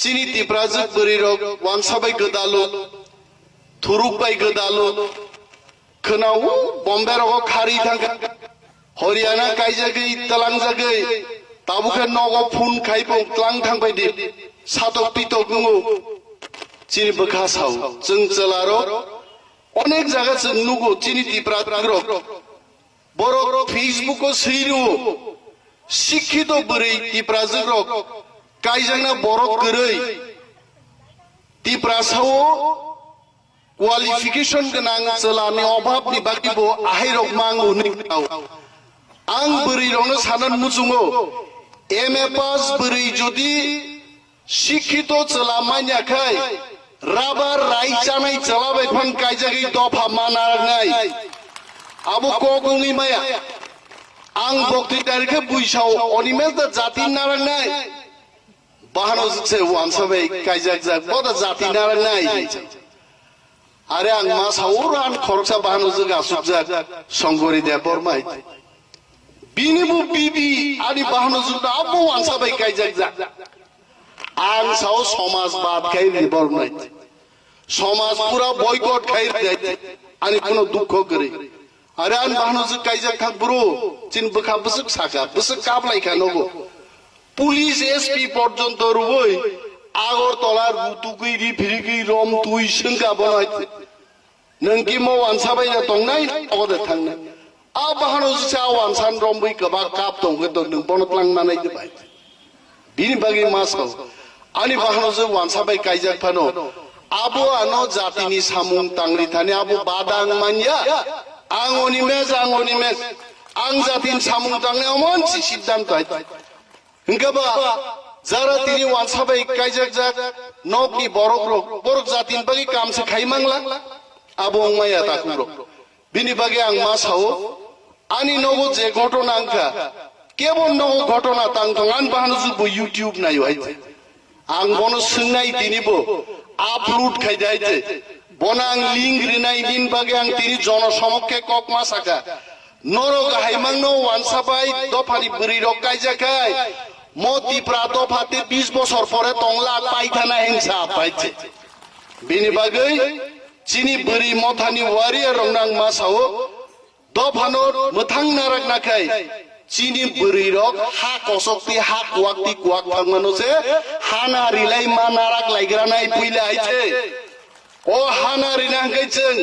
Chini Tiprazik Burirok, Wansabai Gudalo, Turubai Gudalo, Kanau, Bombero Karitanga, Horiana Kaizagi, Talangzagi, Tabuka Nogo Pun Kaipo, Tlang Tangpedi, Sato Pito Gungo, Chini Bakasau, Zeng Zelaro, Onek Zagas and Nugo, Chini Tipragrok, Boro Facebook or Siru, Sikito Buri, Tiprazigrok, Kaizana Borok Gurui, Tiprasao, qualification Ganang Salani Obab, Nibakibo, Ahirok Mango Nikau, Ang Buri Ronas Hanan Muzungo, MA Pass Buri Judi, Sikito Salamanya Kai, Rabar Raichanai Salabai Pan Kaizagi Topa Manarangai, Abu Kogungi Maya, Ang Bokti Darika Buishao, Onimel the Zatin Narangai. Bahanos say once away, Kaizak, what a Zatinara night. Ariang Masauran, Korsa Bahanozaga, Subzak, Songori de Bormite. Binibu Bibi, Adi Bahanozuda, once away, Kaizak. And Sao Somas Bad Kairi Bormite. Somas Pura boycott Kairi, and it cannot do cookery. Arian Bahanozuk Kaizak Bro, Chin Bukabusuk Saka, Busuk Kap like Anogo. Police SP পর্যন্ত রুবই আগরতলার বুতুকুইরি ফিরিকি রম তুইসং গাবনাই নংকি মো ওয়ানসাবাই না তংনাই অগদে থাংনাই আ বাহানো সা ওয়ানসান রমবই গবা cup তংগে তো নং বনতলাং নানাই দে by বিনি বাগি মাসাও আনি বাহানো যে ওয়ানসাবাই কাইজাক ফানো আবো আনো জাতিনি সামুং তাংরি থানি আবো বাদাং মানিয়া আংনি মেজ আং জাতিন সামুং তাংনে অমন সিদ্ধান্ত I Hingaba Zara Tini Wansabai Kaizak Zak Nokni Borok Zatin Bagi Kamse Kaimangla Abong Maya Takuro Bini Bagi Ang Masao Ani Nogo Je Gotonanka Kebon Nogo Gotona Tangtongan Bahanuzubu YouTube na yoite Ang Bono Sungai Tinibo Upload Kaidaite Bonang Ling Rinai Din Bagi Ang Tini Jono Somoke Kok Masaka Noro Haimangno Wansabai Dopani Burirok Kaizakai Moti Prato Pate 20 বছর পরে তংলা পাইখানা হিংসা পাইছে বিনি বাগৈ চিনি বরি মথানি ওয়ারিয়া রংনাং মাসাও দফানোর মথাং নারাক নাখাই চিনি বরি রক হা কসকতি হা কুয়াকতি কুয়াক থাংমানোসে হানা রিলাই মা নারাক লাইগ্রানাই পুইলা আইছে ও হানা রিনাং গাইছেন